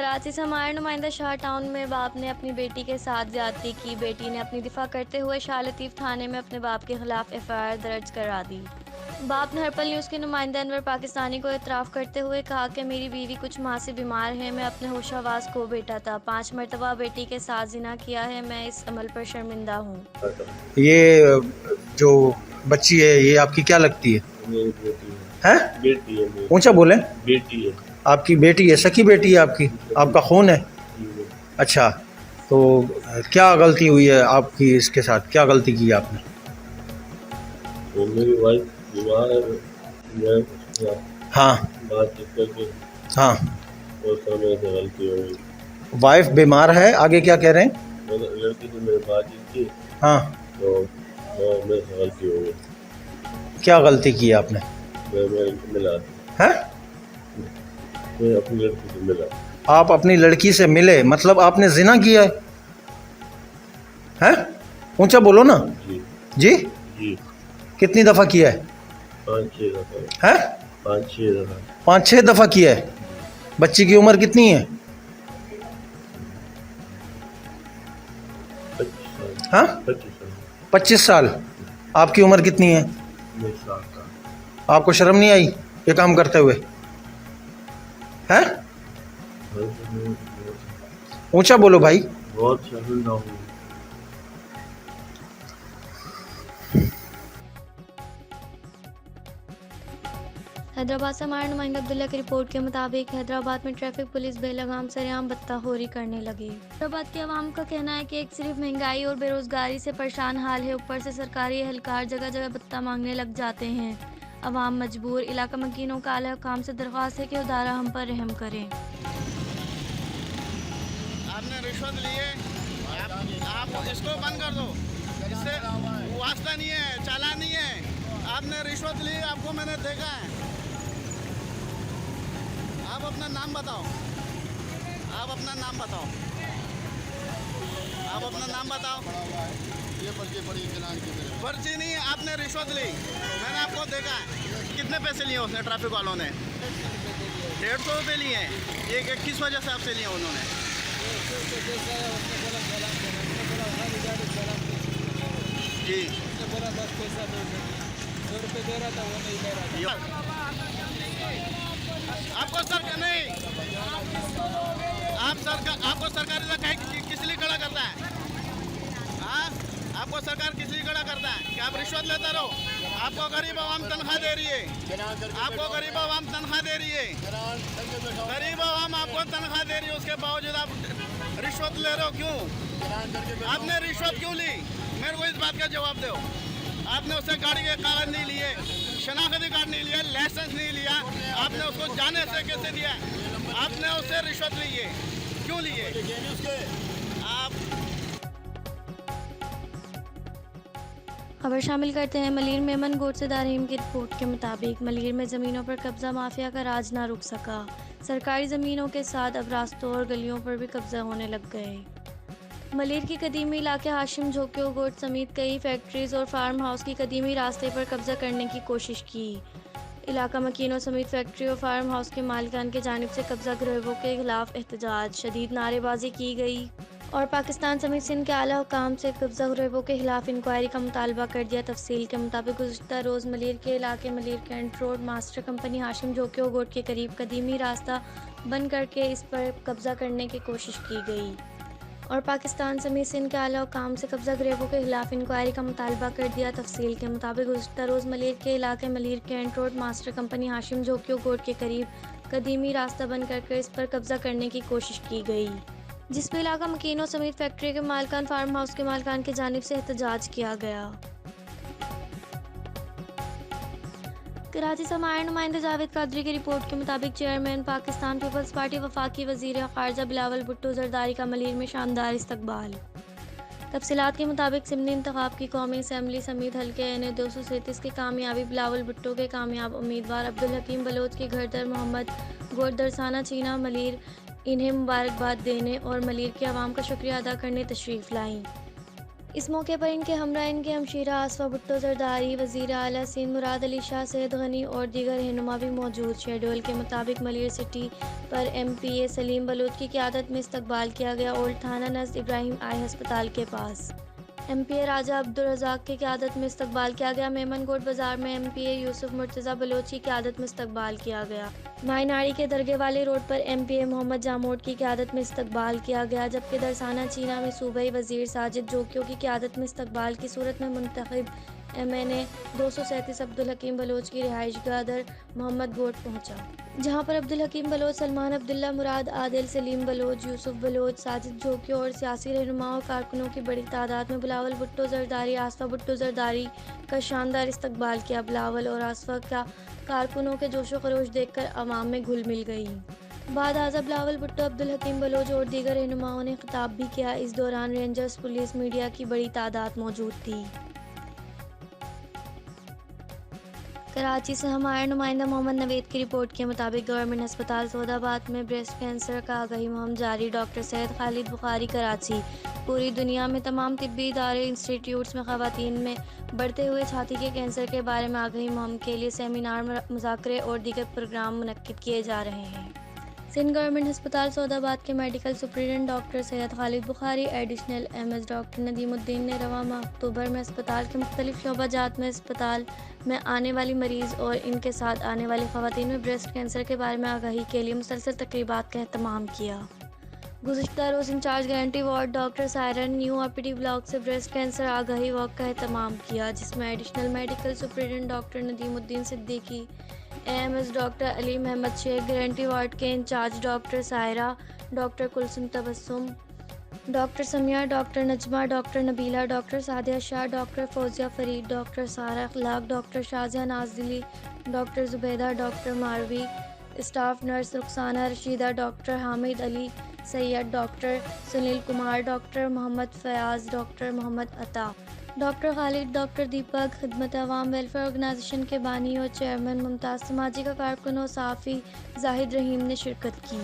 कराची से हमारे नुमाइंदा शाह टाउन में बाप ने अपनी बेटी के साथ ज्यादती की। बेटी ने अपनी दिफा करते हुए शाह लतीफ़ थाने में अपने बाप के खिलाफ एफआईआर दर्ज करा दी। बाप ने हर्पल न्यूज़ के नुमाइंदा अनवर पाकिस्तानी को इतराफ़ करते हुए कहा कि मेरी बीवी कुछ माह से बीमार है, मैं अपने होशावास खो बैठा था, 5 मरतबा बेटी के साथ जिना किया है, मैं इस अमल पर शर्मिंदा हूँ। ये जो बच्ची है ये आपकी क्या लगती है? मेरी बेटी हैं? बेटी है मेरी ऊंचा बोलें। बेटी है। आपकी बेटी है, सकी बेटी है आपकी, आपका खून है? अच्छा, तो क्या गलती हुई है आपकी इसके साथ, क्या गलती की आपने? वो मेरी वाइफ बीमार है, मैं उसके साथ हाँ बातचीत करके हाँ, उस समय से गलती हो गई। वाइफ बीमार है, आगे क्या कह रहे हैं? मैंने लड़की से मेरी बातचीत की हाँ, तो मेरे से गलती हो गई। क्या गलती की आपने? मैं मिला, हैं? मैं अपनी लड़की से मिला। आप अपनी लड़की से मिले, मतलब आपने जिना किया है? हैं? ऊंचा बोलो ना। जी जी, जी, कितनी दफ़ा किया है? 5-6 दफ़ा। हैं? 5-6 दफ़ा। 5-6 दफ़ा किया है। बच्ची की उम्र कितनी है? 25 साल। हाँ, 25 साल। 25 साल। आपकी उम्र कितनी है? मेरे साथ था। आपको शर्म नहीं आई ये काम करते हुए? हैं? ऊंचा बोलो भाई। बहुत शर्मिंदा हूँ। हैदराबाद से हमारे नुमाइंदा अब्दुल्ला की रिपोर्ट के मुताबिक हैदराबाद में ट्रैफिक पुलिस बेलगाम सरेआम बत्ताखोरी करने लगी। हैदराबाद के अवाम का कहना है कि एक सिर्फ महंगाई और बेरोजगारी से परेशान हाल है, ऊपर से सरकारी एहलकार जगह जगह बत्ता मांगने लग जाते हैं। अवाम मजबूर, इलाका मकीनों का आला हुकाम से दरख्वास्त है कि उदारा हम पर रहम करें। आपने रिश्वत ली है, आप इसको बंद कर दो, इससे वास्ता नहीं है, चालान नहीं है। आपने रिश्वत ली, आपको मैंने देखा है। आप अपना नाम बताओ, आप अपना नाम बताओ, आप अपना नाम बताओ। ये पर्ची पड़ी चलान की मेरे। पर्ची नहीं, आपने रिश्वत ली, मैंने आपको देखा है। कितने पैसे लिए उसने, ट्रैफिक वालों ने? 150 रुपये लिए हैं। ये किस वजह से आपसे लिए उन्होंने? जी, बोला 10 पैसा दो, 100 रुपये दे रहा था, वो नहीं ले रहा था। आपको सर नहीं, आपको सरकारी धक्का किस लिए खड़ा करता है? हाँ, आपको सरकार किस लिए खड़ा करता है कि आप रिश्वत लेते रहो? आपको गरीब आवाम तनख्वाह दे रही है, आपको गरीब आवाम तनख्वाह दे रही है, गरीब आवाम आपको तनख्वाह दे रही है, उसके बावजूद आप रिश्वत ले रहे हो क्यों? आपने रिश्वत क्यों ली? मेरे को इस बात का जवाब दो। आपने उससे गाड़ी के कागज नहीं लिए, शनाख्ती कार्ड नहीं लिया, लाइसेंस नहीं लिया, आपने उसको जाने से कैसे दिया? आपने उससे रिश्वत ली है, क्यों लिए? आप खबर शामिल करते हैं मलीर में अमन गोडसेदार रहीम की रिपोर्ट के मुताबिक मलीर में ज़मीनों पर कब्जा माफिया का राज ना रुक सका। सरकारी ज़मीनों के साथ अब रास्तों और गलियों पर भी कब्जा होने लग गए। मलीर की कदीमी इलाके हाशिम झोंक्यो गोट समेत कई फैक्ट्रीज और फार्म हाउस की कदीमी रास्ते पर कब्जा करने की कोशिश की। इलाका मकीनों समेत फैक्ट्री और फार्म हाउस के मालिकान की जानिब से कब्जा गिरोहों के खिलाफ एहतजाज, शदीद नारेबाजी की गई और पाकिस्तान समेत सिंध के आला हुकाम से कब्जा गिरोहों के खिलाफ इंक्वायरी का मुतालबा कर दिया। तफसील के मुताबिक गुज़श्ता रोज़ मलीर के इलाके Malir cantt road master company Hashim Jokhio Goth के करीब कदीमी रास्ता बंद करके इस पर कब्जा करने की कोशिश की गई और पाकिस्तान समेत सिंध के आला हुकाम से कब्जा गिरोहों के खिलाफ इंक्वायरी का मुतालबा कर दिया। तफसील के मुताबिक गुज़श्ता रोज़ मलीर के इलाके Malir cantt road master company Hashim Jokhio Goth के करीब कदीमी रास्ता बंद कर इस पर कब्जा करने की कोशिश की गई, जिस पर इलाका मकीनों समेत फैक्ट्री के मालिकान फार्म हाउस के मालिकान की जानिब से एहतजाज किया गया। कराची से हमारे नुमाइंदा जावेद कादरी की रिपोर्ट के मुताबिक चेयरमैन पाकिस्तान पीपल्स पार्टी वफाकी वज़ीर ख़ारजा बिलावल भुट्टो ज़रदारी का मलीर में शानदार इस्तकबाल। तफसीलात के मुताबिक सिमनी इंतखाब की कौमी असम्बली समेत हल्के एन 237 के कामयाबी बिलावल भुट्टो के कामयाब उम्मीदवार अब्दुल हकीम बलोच के घर दर मोहम्मद गोरदरसाना चीना मलीर इन्हें मुबारकबाद देने और मलीर के अवाम का शुक्रिया अदा करने तशरीफ़ लाईं। इस मौके पर इनके हमरा इनके हमशीरा आसफा भुट्टो जरदारी, वज़ीर आला सिंध मुराद अली शाह सैयद गनी और दीगर रहनुमा भी मौजूद। शेड्यूल के मुताबिक मलिर सिटी पर MPA सलीम बलोच की क़यादत में इस्तकबाल किया गया। ओल्ड थाना नज़द इब्राहिम आई अस्पताल के पास MPA राजा अब्दुल रज़ाक की क़यादत में इस्तकबाल किया गया। मेमनगोट बाज़ार में MPA यूसुफ मुर्तज़ा बलोच की क़यादत में इस्तकबाल किया गया। मायनाड़ी के दरगे वाले रोड पर MPA मोहम्मद जामोट की क़यादत में इस्तकबाल किया गया, जबकि दरसाना चीना में सूबाई वज़ीर साजिद जोकियों की क़यादत में इस्तकबाल की सूरत में मुंतखब MNA 237 अब्दुल हकीम बलोच की रिहाइशगाह दर मोहम्मद गोट पहुँचा, जहाँ पर अब्दुल हकीम बलोच, सलमान अब्दुल्ला मुराद, आदिल सलीम बलोच, यूसुफ बलोच, साजिद जोकियों और सियासी रहनुमाओं और कारकुनों की बड़ी तादाद में बिलावल भुट्टो जरदारी, आसफा भुट्टो जरदारी का शानदार इस्तकबाल किया। बिलावल और आसफा का कारकुनों के जोशो खरोश देखकर अवाम में घुल मिल गई। बाद आज़ा बिलावल भुट्टो, अब्दुल हकीम बलोच और दीगर रहनुमाओं ने खिताब भी किया। इस दौरान रेंजर्स, पुलिस, मीडिया की बड़ी तादाद मौजूद थी। कराची से हमारे नुमाइंदा मोहम्मद नवेद की रिपोर्ट के मुताबिक गवर्नमेंट अस्पताल सौदाबाद में ब्रेस्ट कैंसर का आगाही मुहिम जारी। डॉक्टर सैयद खालिद बुखारी कराची। पूरी दुनिया में तमाम तिब्बी इदारे, इंस्टीट्यूट्स में ख़वातीन में बढ़ते हुए छाती के कैंसर के बारे में आगाही मुहिम के लिए सेमिनार, मुज़ाकरे और दीगर प्रोग्राम मुनक्किद किए जा रहे हैं। सिंध गवर्नमेंट अस्पताल सौदाबाद के medical superintendent doctor Syed Khalid Bukhari, additional MS doctor Nadimuddin ने रवा माह अक्टूबर में अस्पताल के मुख्तलिफ शोबाजात में अस्पताल में आने वाली मरीज़ और इनके साथ आने वाली ख़वातीन में ब्रेस्ट कैंसर के बारे में आगाही के लिए मुसलसल तकरीबात का एहतमाम किया। गुज़िश्ता रोज़ इंचार्ज गारंटी वार्ड डॉक्टर सायरन न्यू RPD ब्लॉक से ब्रेस्ट कैंसर आगाही वॉक का एहतमाम किया, जिसमें additional medical superintendent doctor Nadeemuddin Siddiqui, AMS doctor Ali Mahmood Shaikh, guarantee ward के incharge doctor Saira, doctor Kulsum Tabassum, doctor Samia, doctor Najma, doctor Nabila, doctor Sadia Shah, doctor Fauzia Farid, doctor Sara Akhlaq, doctor Shahjahan Nazili, doctor Zubaida, doctor Marvi, staff nurse Rukhsana Rashida, doctor Hamid Ali Syed, doctor Sunil Kumar, doctor Mohammad Fayaz, doctor Mohammad Ata, doctor Khalid, doctor दीपक, खिदमत अवाम welfare organisation के बानी और chairman Mumtaz, समाजी का कारकुन और सहाफ़ी जाहिद रहीम ने शिरकत की।